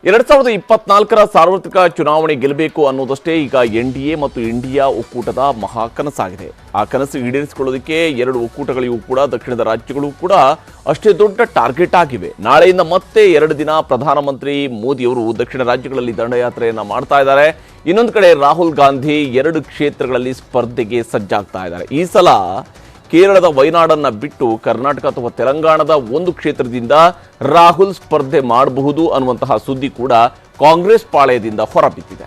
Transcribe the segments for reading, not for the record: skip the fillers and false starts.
2024ರ ಸಾರ್ವತ್ರಿಕ ಚುನಾವಣೆ ಗೆಲ್ಲಬೇಕು ಅನ್ನೋದಷ್ಟೇ ಈಗ ಎನ್ಡಿಎ ಮತ್ತು ಇಂಡಿಯಾ ಒಕ್ಕೂಟದ ಮಹಾ ಕನಸಾಗಿದೆ. ಆ ಕನಸು ಈಡೇರಿಸಿಕೊಳ್ಳೋದಕ್ಕೆ ಎರಡು ಒಕ್ಕೂಟಗಳಿಗೂ ಕೂಡ ದಕ್ಷಿಣದ ರಾಜ್ಯಗಳು ಕೂಡ ಅಷ್ಟೇ ದೊಡ್ಡ ಟಾರ್ಗೆಟ್ ಆಗಿವೆ. ನಾಳೆಯಿಂದ ಮತ್ತೆ 2 ದಿನ ಪ್ರಧಾನಮಂತ್ರಿ ಮೋದಿಯವರು ದಕ್ಷಿಣ ರಾಜ್ಯಗಳಲ್ಲಿ ದಂಡಯಾತ್ರೆಯನ್ನ ಮಾಡ್ತಾ ಇದ್ದಾರೆ. ಇನ್ನೊಂದು ಕಡೆ ರಾಹುಲ್ ಗಾಂಧಿ 2 ಕ್ಷೇತ್ರಗಳಲ್ಲಿ ಸ್ಪರ್ಧೆಗೆ ಸಜ್ಜಾಗ್ತಾ ಇದ್ದಾರೆ. ಈ ಸಲ ಕೇರಳದ ವಯನಾಡನ್ನ ಬಿಟ್ಟು ಕರ್ನಾಟಕ ಅಥವಾ ತೆಲಂಗಾಣದ ಒಂದು ಕ್ಷೇತ್ರದಿಂದ ರಾಹುಲ್ ಸ್ಪರ್ಧೆ ಮಾಡಬಹುದು ಅನ್ನುವಂತಹ ಸುದ್ದಿ ಕೂಡ ಕಾಂಗ್ರೆಸ್ ಪಾಳೆಯದಿಂದ ಹೊರಬಿದ್ದಿದೆ.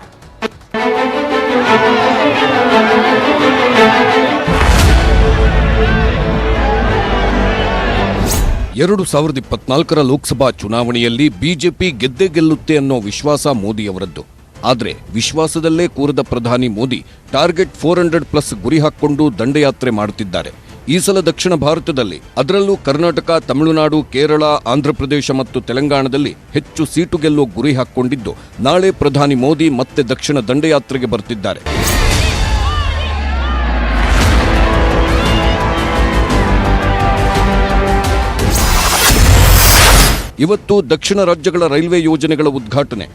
2024ರ ಲೋಕಸಭಾ ಚುನಾವಣೆಯಲ್ಲಿ ಬಿಜೆಪಿ ಗೆದ್ದೇ ಗೆಲ್ಲುತ್ತೆ ಅನ್ನೋ ವಿಶ್ವಾಸ ಮೋದಿಯವರದ್ದು. ಆದರೆ ವಿಶ್ವಾಸದಲ್ಲೇ ಕೂರದ ಪ್ರಧಾನಿ ಮೋದಿ ಟಾರ್ಗೆಟ್ 400+ ಗುರಿ ಹಾಕಿಕೊಂಡು ದಂಡಯಾತ್ರೆ ಮಾಡುತ್ತಿದ್ದಾರೆ. ಈ ಸಲ ದಕ್ಷಿಣ ಭಾರತದಲ್ಲಿ, ಅದರಲ್ಲೂ ಕರ್ನಾಟಕ, ತಮಿಳುನಾಡು, ಕೇರಳ, ಆಂಧ್ರಪ್ರದೇಶ ಮತ್ತು ತೆಲಂಗಾಣದಲ್ಲಿ ಹೆಚ್ಚು ಸೀಟು ಗೆಲ್ಲುವ ಗುರಿ ಹಾಕಿಕೊಂಡಿದ್ದು, ನಾಳೆ ಪ್ರಧಾನಿ ಮೋದಿ ಮತ್ತೆ ದಕ್ಷಿಣ ದಂಡಯಾತ್ರೆಗೆ ಬರ್ತಿದ್ದಾರೆ. ಇವತ್ತು ದಕ್ಷಿಣ ರಾಜ್ಯಗಳ ರೈಲ್ವೆ ಯೋಜನೆಗಳ ಉದ್ಘಾಟನೆ.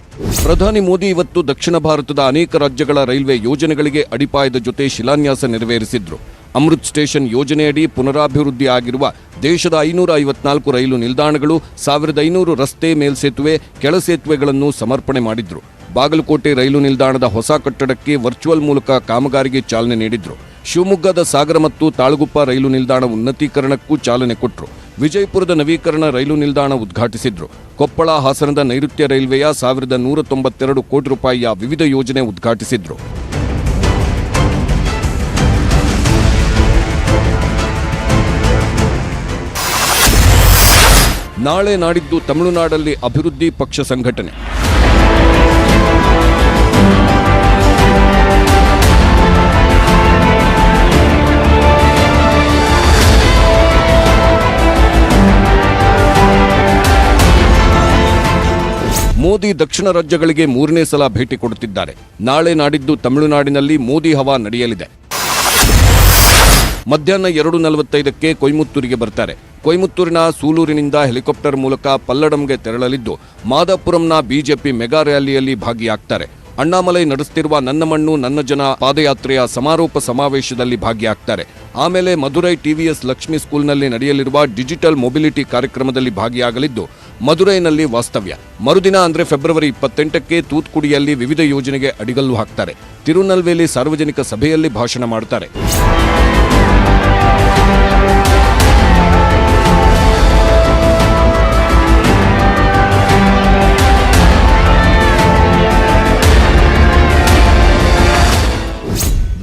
ಪ್ರಧಾನಿ ಮೋದಿ ಇವತ್ತು ದಕ್ಷಿಣ ಭಾರತದ ಅನೇಕ ರಾಜ್ಯಗಳ ರೈಲ್ವೆ ಯೋಜನೆಗಳಿಗೆ ಅಡಿಪಾಯದ ಜೊತೆ ಶಿಲಾನ್ಯಾಸ ನೆರವೇರಿಸಿದ್ರು. ಅಮೃತ್ ಸ್ಟೇಷನ್ ಯೋಜನೆಯಡಿ ಪುನರಾಭಿವೃದ್ಧಿ ಆಗಿರುವ ದೇಶದ 554 ರೈಲು ನಿಲ್ದಾಣಗಳು, 1500 ರಸ್ತೆ, ಮೇಲ್ಸೇತುವೆ, ಕೆಳಸೇತುವೆಗಳನ್ನು ಸಮರ್ಪಣೆ ಮಾಡಿದ್ರು. ಬಾಗಲಕೋಟೆ ರೈಲು ನಿಲ್ದಾಣದ ಹೊಸ ಕಟ್ಟಡಕ್ಕೆ ವರ್ಚುವಲ್ ಮೂಲಕ ಕಾಮಗಾರಿಗೆ ಚಾಲನೆ ನೀಡಿದ್ರು. ಶಿವಮೊಗ್ಗದ ಸಾಗರ ಮತ್ತು ತಾಳಗುಪ್ಪ ರೈಲು ನಿಲ್ದಾಣ ಉನ್ನತೀಕರಣಕ್ಕೂ ಚಾಲನೆ ಕೊಟ್ಟರು. ವಿಜಯಪುರದ ನವೀಕರಣ ರೈಲು ನಿಲ್ದಾಣ ಉದ್ಘಾಟಿಸಿದ್ರು. ಕೊಪ್ಪಳ, ಹಾಸನದ ನೈಋತ್ಯ ರೈಲ್ವೆಯ 1192 ಕೋಟಿ ರೂಪಾಯಿಯ ವಿವಿಧ ಯೋಜನೆ ಉದ್ಘಾಟಿಸಿದ್ರು. ನಾಳೆ ನಾಡಿದ್ದು ತಮಿಳುನಾಡಲ್ಲಿ ಅಭಿವೃದ್ಧಿ ಪಕ್ಷ ಸಂಘಟನೆ. ಮೋದಿ ದಕ್ಷಿಣ ರಾಜ್ಯಗಳಿಗೆ 3ನೇ ಸಲ ಭೇಟಿ ಕೊಡುತ್ತಿದ್ದಾರೆ. ನಾಳೆ ನಾಡಿದ್ದು ತಮಿಳುನಾಡಿನಲ್ಲಿ ಮೋದಿ ಹವಾ ನಡೆಯಲಿದೆ. ಮಧ್ಯಾಹ್ನ 2:45ಕ್ಕೆ ಕೊಯಮತ್ತೂರಿಗೆ ಬರ್ತಾರೆ. ಕೊಯಮತ್ತೂರಿನ ಸೂಲೂರಿನಿಂದ ಹೆಲಿಕಾಪ್ಟರ್ ಮೂಲಕ ಪಲ್ಲಡಂಗೆ ತೆರಳಲಿದ್ದು, ಮಾದಾಪುರಂನ ಬಿಜೆಪಿ ಮೆಗಾ ರ್ಯಾಲಿಯಲ್ಲಿ ಭಾಗಿಯಾಗ್ತಾರೆ. ಅಣ್ಣಾಮಲೈ ನಡೆಸುತ್ತಿರುವ ನನ್ನ ಮಣ್ಣು ನನ್ನ ಜನ ಪಾದಯಾತ್ರೆಯ ಸಮಾರೋಪ ಸಮಾವೇಶದಲ್ಲಿ ಭಾಗಿಯಾಗ್ತಾರೆ. ಆಮೇಲೆ ಮಧುರೈ ಟಿವಿಎಸ್ ಲಕ್ಷ್ಮಿ ಸ್ಕೂಲ್ನಲ್ಲಿ ನಡೆಯಲಿರುವ ಡಿಜಿಟಲ್ ಮೊಬಿಲಿಟಿ ಕಾರ್ಯಕ್ರಮದಲ್ಲಿ ಭಾಗಿಯಾಗಲಿದ್ದು, ಮಧುರೈನಲ್ಲಿ ವಾಸ್ತವ್ಯ. ಮರುದಿನ ಅಂದ್ರೆ ಫೆಬ್ರವರಿ 28ಕ್ಕೆ ತೂತ್ಕುಡಿಯಲ್ಲಿ ವಿವಿಧ ಯೋಜನೆಗೆ ಅಡಿಗಲ್ಲು ಹಾಕ್ತಾರೆ. ತಿರುನಲ್ವೇಲಿ ಸಾರ್ವಜನಿಕ ಸಭೆಯಲ್ಲಿ ಭಾಷಣ ಮಾಡ್ತಾರೆ.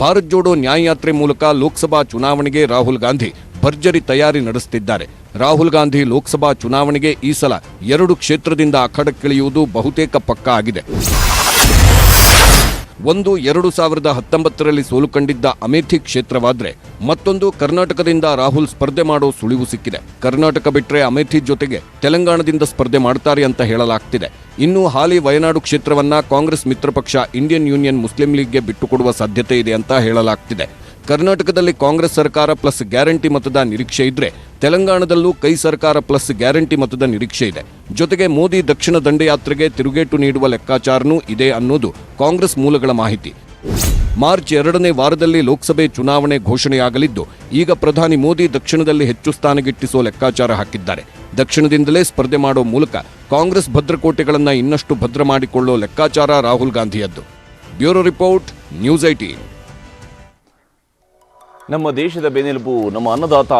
ಭಾರತ್ ಜೋಡೋ ನ್ಯಾಯಯಾತ್ರೆ ಮೂಲಕ ಲೋಕಸಭಾ ಚುನಾವಣೆಗೆ ರಾಹುಲ್ ಗಾಂಧಿ ಭರ್ಜರಿ ತಯಾರಿ ನಡೆಸುತ್ತಿದ್ದಾರೆ. ರಾಹುಲ್ ಗಾಂಧಿ ಲೋಕಸಭಾ ಚುನಾವಣೆಗೆ ಈ ಸಲ 2 ಕ್ಷೇತ್ರದಿಂದ ಅಖಾಡಕ್ಕಿಳಿಯುವುದು ಬಹುತೇಕ ಪಕ್ಕಾ ಆಗಿದೆ. ಒಂದು 2019ರಲ್ಲಿ ಸೋಲು ಕಂಡಿದ್ದ ಅಮೇಥಿ ಕ್ಷೇತ್ರವಾದ್ರೆ, ಮತ್ತೊಂದು ಕರ್ನಾಟಕದಿಂದ ರಾಹುಲ್ ಸ್ಪರ್ಧೆ ಮಾಡೋ ಸುಳಿವು ಸಿಕ್ಕಿದೆ. ಕರ್ನಾಟಕ ಬಿಟ್ರೆ ಅಮೇಥಿ ಜೊತೆಗೆ ತೆಲಂಗಾಣದಿಂದ ಸ್ಪರ್ಧೆ ಮಾಡ್ತಾರೆ ಅಂತ ಹೇಳಲಾಗ್ತಿದೆ. ಇನ್ನು ಹಾಲಿ ವಯನಾಡು ಕ್ಷೇತ್ರವನ್ನ ಕಾಂಗ್ರೆಸ್ ಮಿತ್ರಪಕ್ಷ ಇಂಡಿಯನ್ ಯೂನಿಯನ್ ಮುಸ್ಲಿಂ ಲೀಗ್ಗೆ ಬಿಟ್ಟುಕೊಡುವ ಸಾಧ್ಯತೆ ಇದೆ ಅಂತ ಹೇಳಲಾಗ್ತಿದೆ. ಕರ್ನಾಟಕದಲ್ಲಿ ಕಾಂಗ್ರೆಸ್ ಸರ್ಕಾರ ಪ್ಲಸ್ ಗ್ಯಾರಂಟಿ ಮತದ ನಿರೀಕ್ಷೆ ಇದ್ರೆ, ತೆಲಂಗಾಣದಲ್ಲೂ ಕೈ ಸರ್ಕಾರ ಪ್ಲಸ್ ಗ್ಯಾರಂಟಿ ಮತದ ನಿರೀಕ್ಷೆ ಇದೆ. ಜೊತೆಗೆ ಮೋದಿ ದಕ್ಷಿಣ ದಂಡಯಾತ್ರೆಗೆ ತಿರುಗೇಟು ನೀಡುವ ಲೆಕ್ಕಾಚಾರನೂ ಇದೆ ಅನ್ನೋದು ಕಾಂಗ್ರೆಸ್ ಮೂಲಗಳ ಮಾಹಿತಿ. ಮಾರ್ಚ್ 2ನೇ ವಾರದಲ್ಲಿ ಲೋಕಸಭೆ ಚುನಾವಣೆ ಘೋಷಣೆಯಾಗಲಿದ್ದು, ಈಗ ಪ್ರಧಾನಿ ಮೋದಿ ದಕ್ಷಿಣದಲ್ಲಿ ಹೆಚ್ಚು ಸ್ಥಾನ ಗಿಟ್ಟಿಸುವ ಲೆಕ್ಕಾಚಾರ ಹಾಕಿದ್ದಾರೆ. ದಕ್ಷಿಣದಿಂದಲೇ ಸ್ಪರ್ಧೆ ಮಾಡೋ ಮೂಲಕ ಕಾಂಗ್ರೆಸ್ ಭದ್ರಕೋಟೆಗಳನ್ನು ಇನ್ನಷ್ಟು ಭದ್ರ ಮಾಡಿಕೊಳ್ಳೋ ಲೆಕ್ಕಾಚಾರ ರಾಹುಲ್ ಗಾಂಧಿಯದ್ದು. Bureau report, news 18. ನಮ್ಮ ದೇಶದ ಬೆನ್ನೆಲುಬು, ನಮ್ಮ ಅನ್ನದಾತ